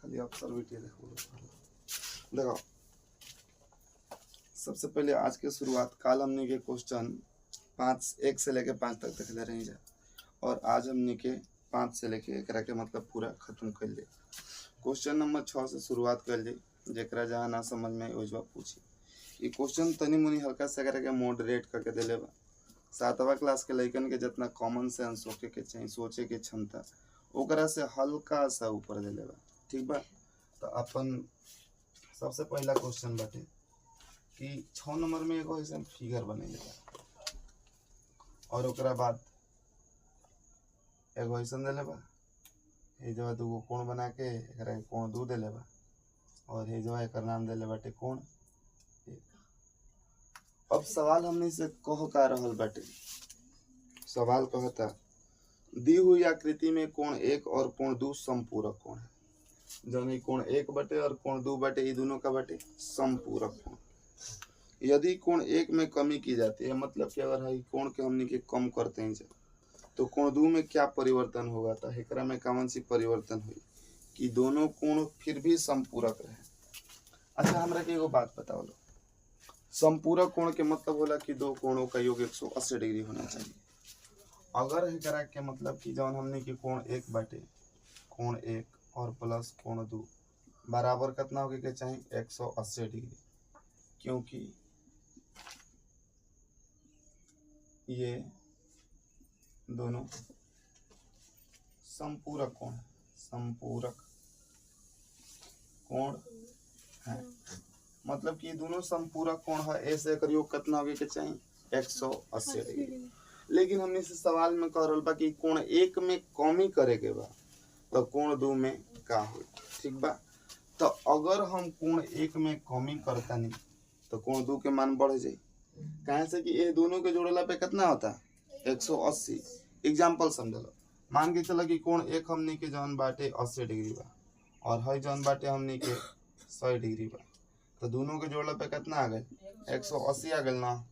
खाली ऑब्जर्वेटिव देखो। सबसे पहले आज के शुरुआत काल हमने के क्वेश्चन 1 से लेके 5 तक देख ले रही जा, और आज हमने के 5 से लेके एकरा के मतलब पूरा खत्म कर ले। क्वेश्चन नंबर 6 से शुरुआत कर ले, जेकरा जहाँ ना समझ में ओइ जवाब पूछी। ये क्वेश्चन तनी मुनी हल्का से एकरा के मॉडरेट करके देले बा। 7वां क्लास के लइकन के जितना कॉमन सेंस होके के चाहिए, सोचे के क्षमता, ओकरा से हल्का सा ऊपर देले बा। ठीक बा, तो अपन सबसे पहला क्वेश्चन बाटे कि 6 नंबर में एगो ऐसा फिगर बनेले बा, और ओकरा बाद एगो ऐसा देले बा, ए जगह दूगो कोण बना के एकरा के कोण 2 देले बा, और ए जगह एकर नाम देले बाटे कोण 1। अब सवाल हमने से कह का रहल बाटे, सवाल कहता दी हुई आकृति में कोण 1 और कोण 2 समपूरक कोण है। जौन ई कोण 1 बटे और कोण 2 बटे, ये दोनों का बटे समपूरक कोण। यदि कोण 1 में कमी की जाती है, मतलब कि अगर है कोण के हमने के कम करते हैं तो कोण 2 में क्या परिवर्तन होगा, तो एकरा में कौन सी परिवर्तन हुई कि दोनों कोण फिर भी समपूरक रहे। अच्छा, हमरा के एगो बात बताओ लो, समपूरक कोण के मतलब होला कि दो कोणों का योग 180 डिग्री होना चाहिए। अगर एकरा के मतलब कि जौन हमने के कोण 1 बाटे, कोण 1 और प्लस कोण 2 बराबर कितना होके के चाहिए 180 डिग्री, क्योंकि ये दोनों समपूरक कोण है, समपूरक कोण है। मतलब कि दोनों समपूरक कोण है, ऐसे एकर योग कितना होके के चाहिए 180 डिग्री। लेकिन हमने से सवाल में कह रहल बा कि कोण 1 में कमी करे के बा, तो कोण 2 में का हो। ठीक बा, तो अगर हम कोण 1 में कमी करतानी तो कोण 2 के मान बढ़ जाई, काहे से कि ये दोनों के जोड़ला पे कितना होता 180। एग्जाम्पल समझ लो, मान के चला कि कोण 1 हमने के जौन बाटे 80 डिग्री बा, और है जौन बाटे हमने के 100 डिग्री बा, तो दोनों के जोड़ला पे कितना आ गए 180 आ गए ना।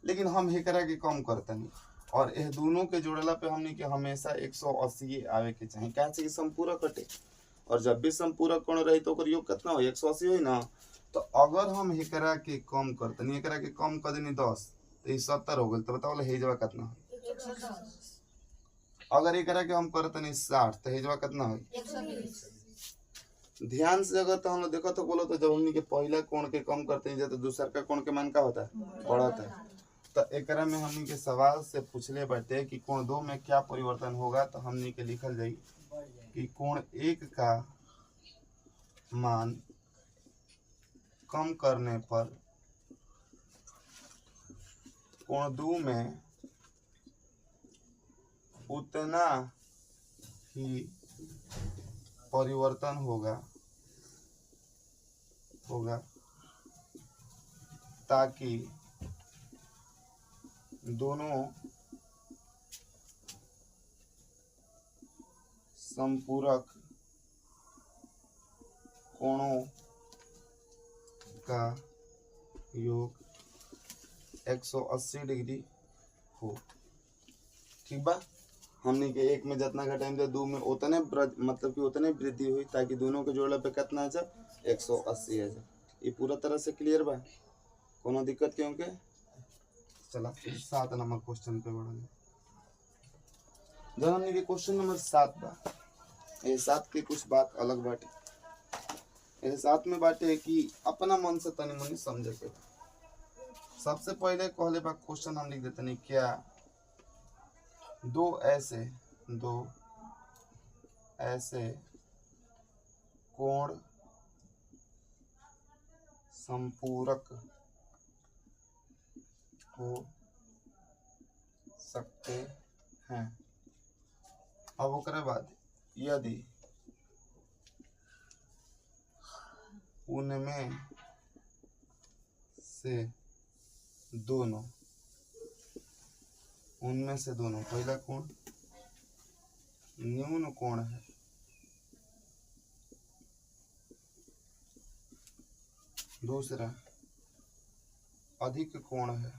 लेकिन हम एकरा के कम करतनी, और यह दोनों के जोड़ला पे हमने के हमेशा 180 आवे के चाहिए, काहे से कि संपूरक कटे, और जब भी संपूरक कोण रही तो ओकर योग कितना हो 180 होई ना। तो अगर हम एकरा के कम करतनी, एकरा के कम कर देनी 10, तो 70 हो गई, तो बताओ हे जवा कितना हो 110। अगर एकरा के हम करतनी 60, तो हे जवा कितना हो 120। ध्यान से अगर तो हम लोग देखो तो बोलो, तो जब हमनी के पहला कोण के कम करते हैं तो दूसरा का कोण के मान का होता है बढ़ता है। तो एकरा में हमनी के सवाल से पूछले बाटे कि कोण 2 में क्या परिवर्तन होगा, तो हमनी के लिखल जाई कि कोण 1 का मान कम करने पर कोण 2 में उतना ही परिवर्तन होगा ताकि दोनों संपूरक कोणों का योग 180 डिग्री हो। ठीक बा, हमने के 1 में जितना घटाएं तो 2 में उतने मतलब कि उतने वृद्धि हुई, ताकि दोनों के जोड़ला पे कितना आ जाए 180 आ जाए। ये पूरा तरह से क्लियर बा, कोनो दिक्कत क्यों के। चला 7 नंबर क्वेश्चन पे बढ़ल। जब हमने के क्वेश्चन नंबर 7 बा, ये 7 के कुछ बात अलग बाटे। ये 7 में बाटे कि अपना मन से तनी मनी समझे के। सबसे पहले कहले बा क्वेश्चन हम लिख देते नहीं, क्या दो ऐसे कोण संपूरक हो सकते हैं। अब ओकरे बाद यदि उनमें से दोनों पहला कोण न्यून कोण है, दूसरा अधिक कोण है,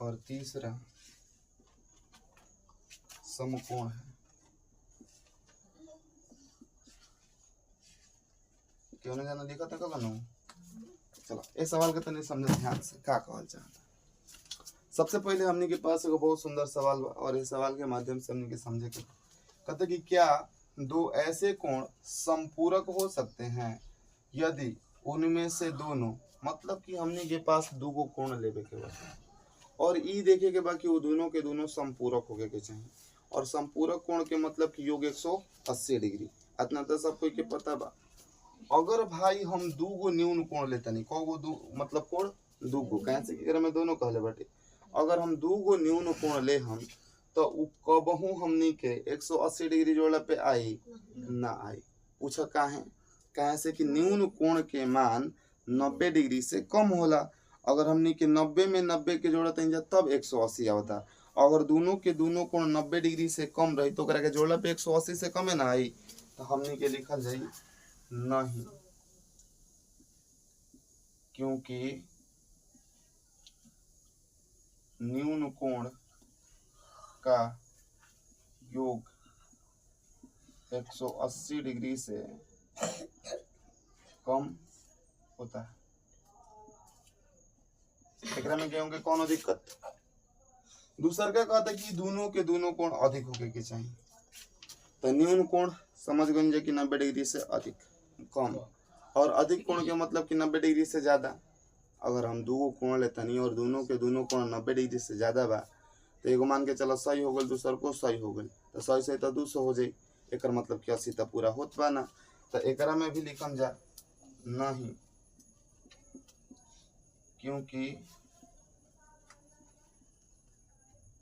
और तीसरा समकोण है। क्यों नहीं जाना लिखा था कल नो। चलो इस सवाल के तने समझ ध्यान से का कहल चाहता। सबसे पहले हमने के पास एक बहुत सुंदर सवाल और इस सवाल के माध्यम से हमने के समझे के कहते कि क्या दो ऐसे कोण संपूरक हो सकते हैं यदि उनमें से दोनों, मतलब कि हमने के पास दो गो कोण लेवे के बा और ई देखे के बा कि वो दोनों के दोनों संपूरक होके के चाहिए। और संपूरक कोण के मतलब कि योग 180 डिग्री। इतना तो सब कोई के पता बा। अगर भाई हम दू गो न्यून कोण लेते नहीं को गो दू मतलब कोण दू गो कैसे एकरा में दोनों कहले बाटे। अगर हम दू गो न्यून कोण ले हम तो उ कबहू हमनी के 180 डिग्री जोड़ला पे आई ना आई। पूछा काहे? काहे से कि न्यून कोण के मान 90 डिग्री से कम होला। अगर हमनी के 90 में 90 के जोड़त हैं तब 180 आवता। अगर दोनों के दोनों कोण 90 डिग्री से कम रही तो ओकरा के जोड़ला पे 180 से कम है ना आई। तो हमनी के लिखल जाई नहीं, क्योंकि न्यून कोण का योग 180 डिग्री से कम होता है। एकरा में क्या होंगे कौन दिक्कत? दूसरा क्या कहता है कि दोनों के दोनों कोण अधिक होके के चाहिए। तो न्यून कोण समझ गए कि 90 डिग्री से अधिक कम, और अधिक कोण के मतलब कि 90 डिग्री से ज्यादा। अगर हम दो कोण लेते नहीं और दोनों के दोनों कोण 90 डिग्री से ज्यादा बा तो एगो मान के चलो सही हो गल, दूसर को सही हो गल, तो सही से तो 200 हो जाए। एक मतलब कि 80 तो पूरा होत बा ना। तो एकरा में भी लिखम जा नहीं, क्योंकि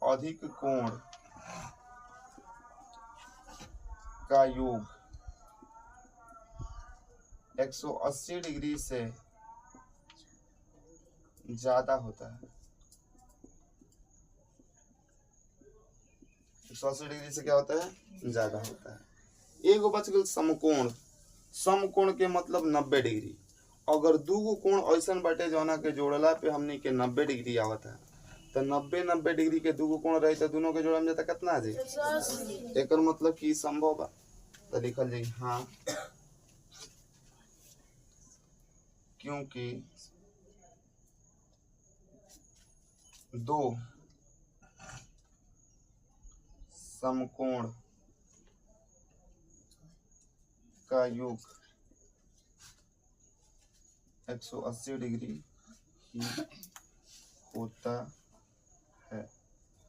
अधिक कोण का योग 180 डिग्री से ज्यादा होता है। 180 डिग्री से क्या होता है? ज्यादा होता है। एगो बच गल समकोण। समकोण के मतलब 90 डिग्री। अगर दू गो कोण ऐसा बाटे जौना के जोड़ला पे हमनी के 90 डिग्री आवत है तो 90 डिग्री के दू गो कोण रही तो दोनों के जोड़ा में जाता कितना आ जाए? एक मतलब कि संभव बा। तो लिखल जाए हाँ, क्योंकि दो समकोण का योग 180 डिग्री ही होता है।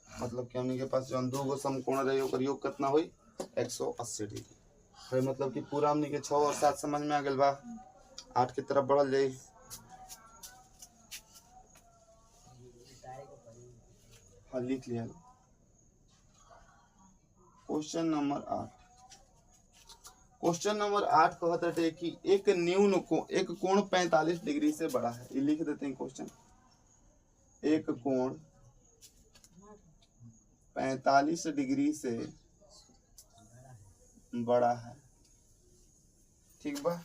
मतलब कि हमने के पास जो दो गो समकोण रहे ओकर योग कितना हुई? 180 डिग्री। भाई मतलब कि पूरा हमने के 6 और 7 समझ में आ गल बा। 8 की तरफ बढ़ल जाए। हाँ लिख लिया। Question number 8। क्वेश्चन नंबर 8 कहता है कि एक न्यून को एक कोण 45 डिग्री से बड़ा है। ये लिख देते हैं क्वेश्चन। एक कोण 45 डिग्री से बड़ा है, ठीक बा।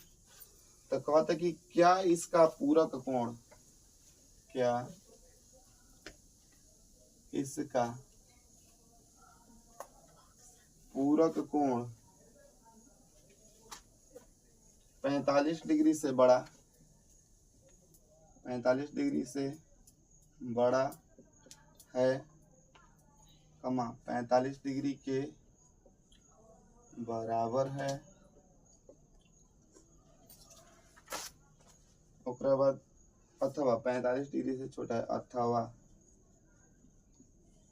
तो कहता कि क्या इसका पूरक कोण, क्या इसका पूरक कोण 45 डिग्री से बड़ा, 45 डिग्री से बड़ा है, कमा 45 डिग्री के बराबर है। ओकरा बाद अथवा 45 डिग्री से छोटा है, अथवा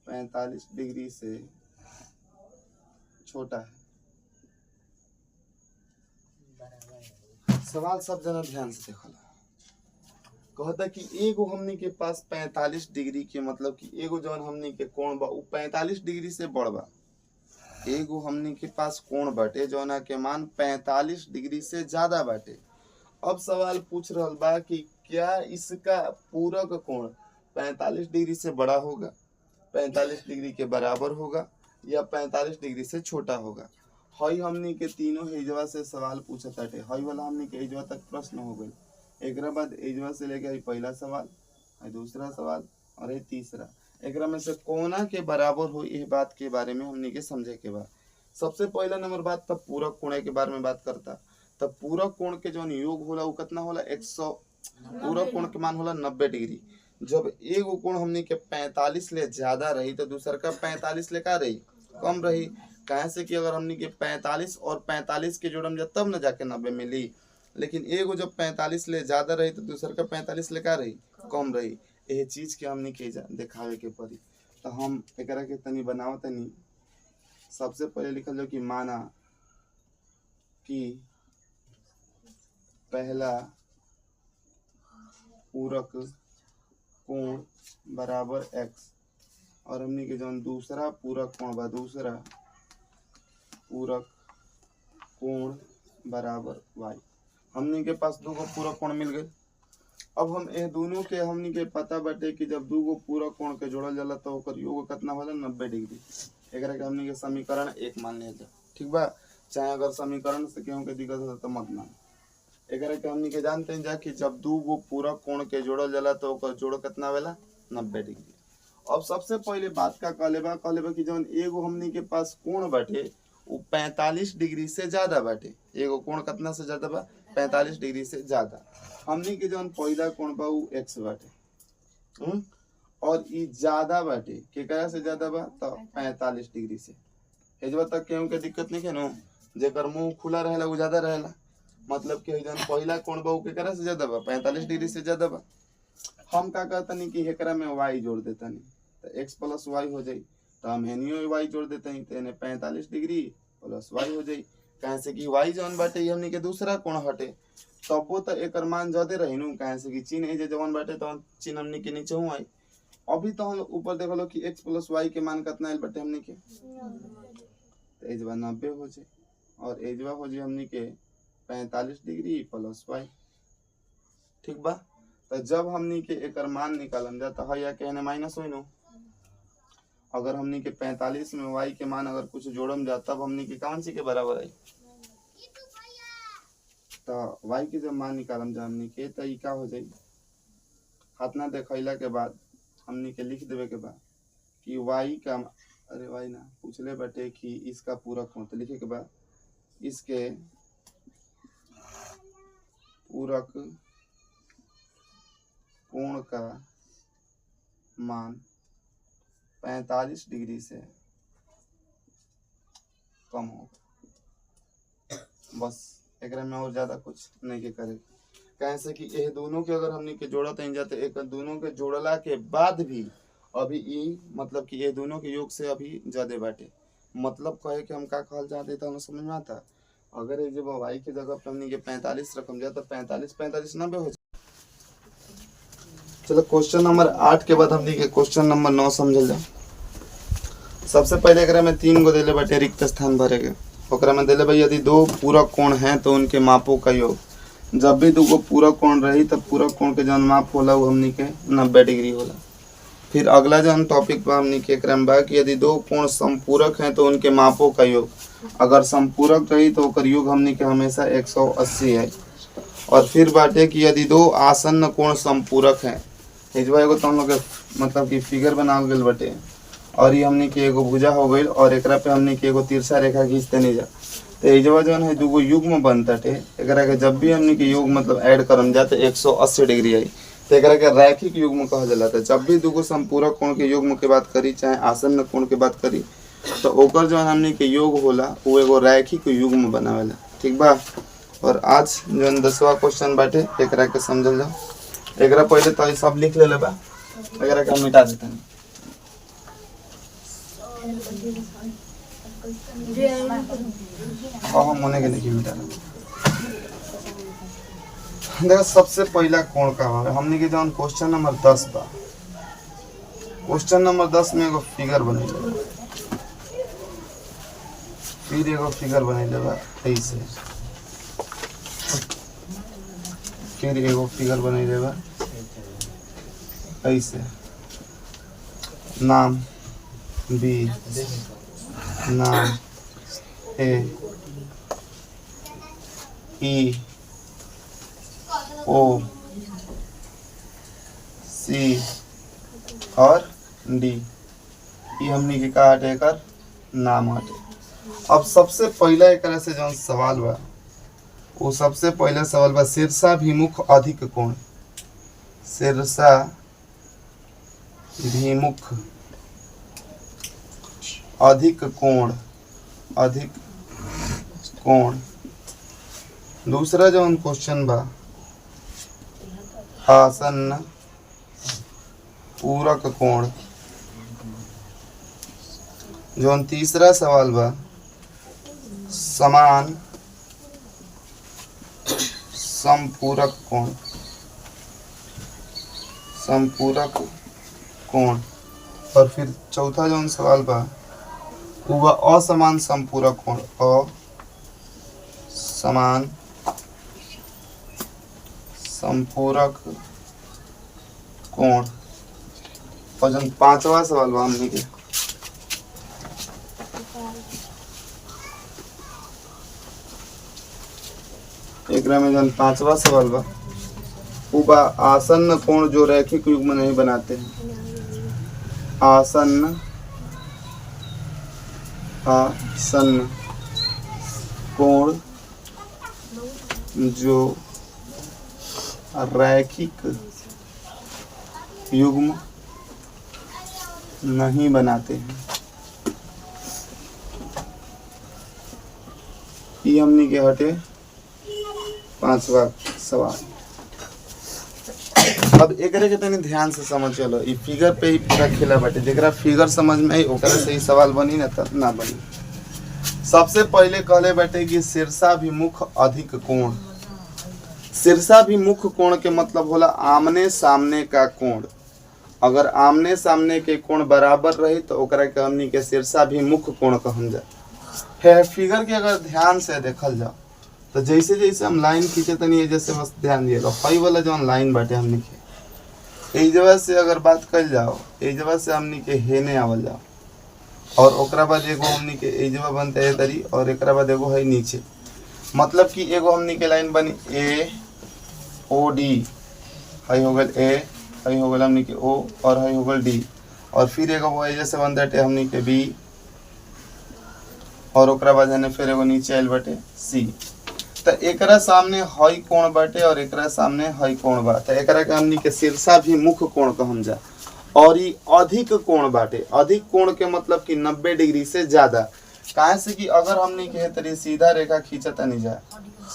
45 डिग्री से छोटा है। सवाल सब जना ध्यान से देखो। कहता कि एगो हमनी के पास 45 डिग्री के मतलब कि एगो जौन हमनी के कोण बा उ 45 डिग्री से बड़ बा। एगो हमनी के पास कोण बाटे जौना के मान 45 डिग्री से ज्यादा बाटे। अब सवाल पूछ रहल बा कि क्या इसका पूरक कोण 45 डिग्री से बड़ा होगा, 45 डिग्री के बराबर होगा या 45 डिग्री से छोटा होगा। हई हमनी के तीनों हेजवा से सवाल पूछत बाटे। हई वाला हमनी के हेजवा तक प्रश्न हो गई। एक बाद एजवा से लेके आई पहला सवाल, दूसरा सवाल और ये तीसरा। एकरा में से कोना के बराबर हो ये बात के बारे में हमनी के समझे के बा। सबसे पहला नंबर बात तब पूरक कोण के बारे में बात करता। तब पूरक कोण के जौन योग होला उ कितना होला 100। पूरक कोण के मान होला 90 डिग्री। जब एगो कोण हमनी के 45 ले ज्यादा रही तो दूसर का 45 ले का रही कम रही। कहे से कि अगर हमनी के 45 और 45 के जोड़म जा तब न जाके 90 मिली। लेकिन एगो जब 45 ले ज्यादा रही तो दूसर का 45 ले का रही कम रही। यह चीज के हमनी के दिखावे के पड़ी। तो हम एकरा के तनी बनाओ तनी। सबसे पहले लिखल जो कि माना कि पहला पूरक कोण बराबर x और हमनी के जौन दूसरा पूरक कोण बा दूसरा पूरक कोण बराबर y। हमनी के पास दो पूरक कोण मिल गए। अब हम ए दोनों के हमनी के पता बाटे कि जब दो पूरक कोण के जोड़ल जाला तो ओकर योग कितना होला 90 डिग्री। एकरा के हमनी के समीकरण 1 मान ले जा। ठीक बा। चाहे अगर समीकरण से केहू के दिक्कत हो तो मत मान। एकरा के हमनी के जानते हैं जा कि जब दो पूरक कोण के जोड़ल जाला तो ओकर जोड़ कितना होला 90 डिग्री। अब सबसे पहले बात का कहले बा कि जौन एगो हमनी के पास कोण बाटे वो 45 डिग्री से ज्यादा बाटे। एगो कोण कितना से ज्यादा बा 45 डिग्री से ज्यादा। हमनी के जौन पहला कोण बा वो x बाटे और ई ज्यादा बाटे केकरा से ज्यादा बा तो 45 डिग्री से। एजवा तक केहू के दिक्कत नहीं है नो। जेकर मुंह खुला रहेला वो ज्यादा रहेला। मतलब कि जौन पहला कोण बा वो केकरा से ज्यादा बा 45 डिग्री से ज्यादा बा। हम का कहतनी कि एकरा में y जोड़ देतनी तो x प्लस y हो जाई। तो हम एनियो y जोड़ देतनी तो एने 45 डिग्री प्लस y हो जाई। कहे से कि y जौन बाटे ये हमनी के दूसरा कोण हटे तबो तो एकर मान ज्यादा रही नु। कहे से कि चिन्ह ए जे जवन बाटे तो चिन्ह हमनी के नीचे हुआ। अभी तो हम ऊपर देख लो कि x प्लस y के मान कितना आइल बाटे हमनी के तो एजवा 90 हो जाए और एजवा हो जाए हमनी के 45 डिग्री प्लस y। ठीक बा। तो जब हमनी के एकर मान निकालम जा तो या कहने माइनस होई नु। अगर हमनी के 45 में y के मान अगर कुछ जोड़म जा तब हमनी के कौन सी के बराबर आई तो y के जब मान निकालम जा हमनी के तो ई का हो जाई हाथना देखैला के बाद हमनी के लिख देवे के बाद कि y का अरे y ना पूछले बाटे कि इसका पूरक कोण तो लिखे के बाद इसके पूरक कोण का मान 45 डिग्री से कम हो। बस एकरा में और ज्यादा कुछ नहीं के करे। कहे से कि ये दोनों के अगर हमनी के जोड़त हैं जाते एक दोनों के जोड़ला के बाद भी अभी ई मतलब कि ये दोनों के योग से अभी ज्यादा बाटे। मतलब कहे कि हम का कहल चाहते तो हम समझ में आता। अगर ये जब y के जगह पे हमनी के 45 रकम जाए तो 45 90 हो। चलो क्वेश्चन नंबर 8 के बाद हमनी के क्वेश्चन नंबर 9 समझल जा। सबसे पहले एकरा में 3 गो देले बाटे रिक्त स्थान भरे के। ओकरा में देले भाई यदि दो पूरक कोण हैं तो उनके मापों का योग। जब भी दो पूरक कोण रही तब पूरक कोण के जौन माप होला वो हमनी के 90 डिग्री होला। फिर अगला जौन टॉपिक बा हमनी के एकरा में बा कि यदि दो कोण समपूरक हैं तो उनके मापों का योग। अगर समपूरक रही तो ओकर योग हमनी के हमेशा 180 है। और फिर बाटे कि यदि दो आसन्न कोण समपूरक हैं एजवा एगो तो हम लोग मतलब कि फिगर बनावल गेल बाटे और ये हमनी के एगो भुजा हो गई और एकरा पे हमनी के एगो तिरछा रेखा खींचते नहीं जा तो एजवा जौन है दूगो युग्म बनता टे। एकरा के जब भी हमनी के योग मतलब ऐड करम जाते 180 डिग्री आई तो एकरा के रैखिक युग्म कहल जाला। था जब भी दूगो समपूरक कोण के युग्म के बात करी चाहे आसन्न कोण के बात करी तो ओकर जौन हमनी के योग होला वो एगो रैखिक युग्म बनावेला। ठीक बा। और आज जौन 10वां क्वेश्चन बाटे एकरा के समझल जा। एकरा पहले तो सब लिख ले बा एकरा के हम मिटा देते हैं। हाँ हम होने के नहीं मिटा देखो सबसे पहला कोण का है हमने के जौन क्वेश्चन नंबर 10 बा। क्वेश्चन नंबर 10 में एगो फिगर बनैले फिर एगो फिगर बनैले बा ऐसे फिर एगो फिगर बनैले बा ऐसे नाम बी नाम ए ई ओ सी और डी, ये हमनी के का हटे एकर नाम हटे। अब सबसे पहला एक से जो सवाल बा वो सबसे पहला सवाल बा शीर्षाभिमुख अधिक कोण, शीर्षाभिमुख अधिक कोण, अधिक कोण। दूसरा जो क्वेश्चन बा आसन्न पूरक कोण। जो तीसरा सवाल बा समान संपूरक कोण, संपूरक कोण। और फिर चौथा जो सवाल बा वो बा असमान संपूरक कोण, असमान संपूरक कोण। और जो पांचवा सवाल बा हमने के एक में जो पांचवा सवाल बा वो बा आसन्न कोण जो रैखिक युग्म नहीं बनाते हैं, आसन्न आसन्न कोण जो रैखिक युग्म नहीं बनाते हैं। ये हमने के हटे पांचवा सवाल। अब एकरे के तनी ध्यान से समझ चलो, ये फिगर पे ही पूरा खेला बाटे, जेकरा फिगर समझ में आई ओकरा से ही सवाल बनी ना त ना बनी। सबसे पहले कहले बाटे कि शीर्षाभिमुख अधिक कोण। शीर्षाभिमुख कोण के मतलब होला आमने सामने का कोण। अगर आमने सामने के कोण बराबर रही तो ओकरा के हमनी के शीर्षाभिमुख कोण कहल जा। है फिगर के अगर ध्यान से देखल जाओ तो जैसे जैसे हम लाइन खींचे तनी ये जैसे बस ध्यान दिएगा फाई वाला जो लाइन बाटे हमनी के एक जगह से अगर बात कर जाओ, एक जगह से हमनी के हेने आवल जाओ और ओकरा बाद एगो हमनी के एक जगह बनते है तरी और एकरा बाद एगो है नीचे। मतलब कि एगो हमनी के लाइन बनी ए ओ डी, हई हो गल ए, हई हो गल हमनी के ओ और हई हो गल डी। और फिर एगो वो जैसे बनता है हमनी के बी और ओकरा बाद है फिर एगो नीचे आइल बाटे सी। तो एकरा सामने हई कोण बाटे और एकरा सामने हई कोण बा, तो एकरा के हमनी के शीर्षाभिमुख कोण कहम जा। और ये अधिक कोण बाटे, अधिक कोण के मतलब कि 90 डिग्री से ज्यादा। काहे से कि अगर हमनी के तरी सीधा रेखा खींचत नहीं जा,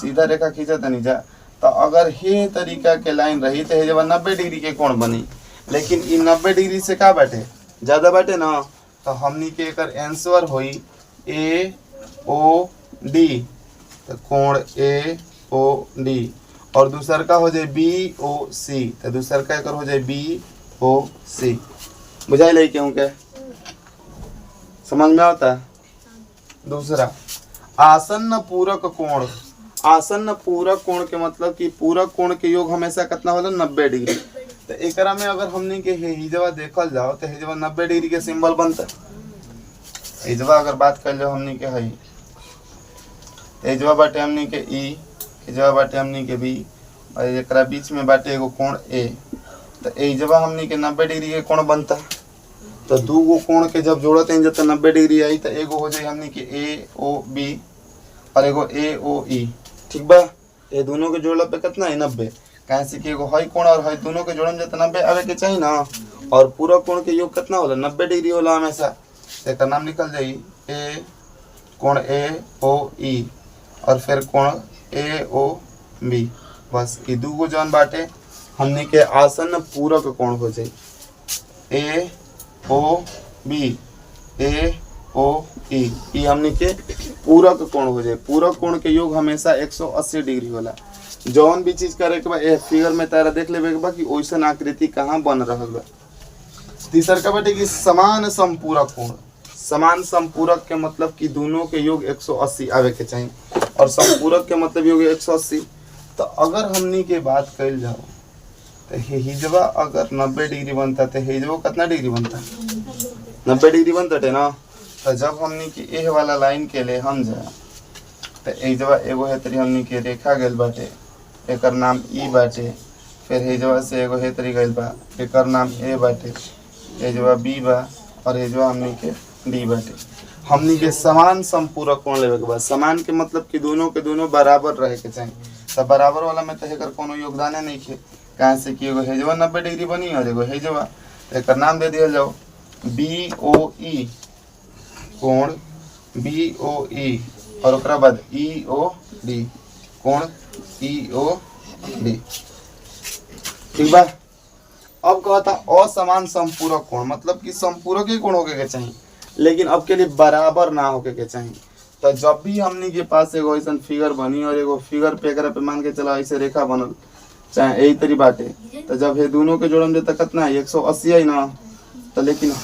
सीधा रेखा खींचत नहीं जा, तो अगर हे तरीका के लाइन रही तो जब 90 डिग्री के कोण बनी, लेकिन इ 90 डिग्री से का बाटे ज्यादा बाटे ना, तो हमनी के एकर आंसर होई ए ओ डी, तो कोण ए ओ डी। और दूसर का हो जाए बी ओ सी, तो दूसर का एकर हो जाए बी ओ सी। बुझाई ले क्यों के समझ में आता। दूसरा आसन्न पूरक कोण। आसन्न पूरक कोण के मतलब कि पूरक कोण के योग हमेशा कितना होला 90 डिग्री। तो एकरा में अगर हमनी के हिजवा देखल जाओ तो हिजवा 90 डिग्री के सिंबल बनता। हिजवा अगर बात कर लो हमनी के हई हिजवा बाटे हमनी के ई, हिजवा बाटे हमनी के बी और एकरा बीच में बाटे एगो कोण ए। तो हिजवा हमनी के 90 डिग्री के कोण बनता। तो दू गो कोण के जब जोड़ते हैं जब 90 डिग्री आई तो एगो हो जाए हमनी के ए ओ बी और एगो ए ओ ई। ठीक बा, ये दोनों के जोड़ला पे कितना है 90। कहे से कि एगो हई कोण और हई दोनों के जोड़न जब 90 आवे के चाहिए ना। और पूरा कोण के योग कितना होला 90 डिग्री होला हमेशा। एक नाम निकल जाई ए कोण ए ओ ई और फिर कोण ए ओ बी। बस ये दू गो जौन बाटे हमनी के आसन्न पूरक कोण हो जाए ए ओ बी, ए ओ ई। ये हमनी के पूरक कोण हो जाए। पूरक कोण के योग हमेशा 180 डिग्री होला। जौन भी चीज करे के बा ए फिगर में तारा देख लेबे के बा कि ओइसन आकृति कहाँ बन रहल बा। तीसर का बाटे कि समान संपूरक कोण। समान संपूरक के मतलब कि दोनों के योग 180 आवे के चाहिए और संपूरक के मतलब योग 180। तो अगर हमनी के बात कइल जाओ तो हिजवा अगर 90 डिग्री बनता तो हिजवा कितना डिग्री बनता 90 डिग्री बनता है ना। तो जब हमनी के एह वाला लाइन के लिए हम जा तो हिजवा एगो है तरी हमनी के रेखा गइल बाटे, एकर नाम ई बाटे। फिर हिजवा से एगो है तरी गइल बा, एकर नाम ए बाटे। एजवा बी बा और एजवा हमनी के डी बाटे। हमनी के समान संपूरक कोण लेवे के बाद, समान के मतलब कि दोनों के दोनों बराबर रहे के चाहिए। तो बराबर वाला में तो एकर कोनो योगदान नहीं है, कहाँ से कि एगो हेजवा 90 डिग्री बनी और एगो हेजवा, एकर नाम दे दिया जाओ BOE कोण BOE और ओकरा बाद EOD कोण EOD। ठीक बा। अब कहता असमान संपूरक कोण, मतलब कि संपूरक ही कोण होके के चाहिए, लेकिन अब के लिए बराबर ना होके के चाहिए। तो जब भी हमनी के पास एगो ऐसा फिगर बनी और एगो फिगर पे एकरा पे मान के चला ऐसे रेखा बनल चाहे यही तरी बाटे, तो जब ये दोनों के जोड़म जे तक कितना है 180 है ना, तो लेकिन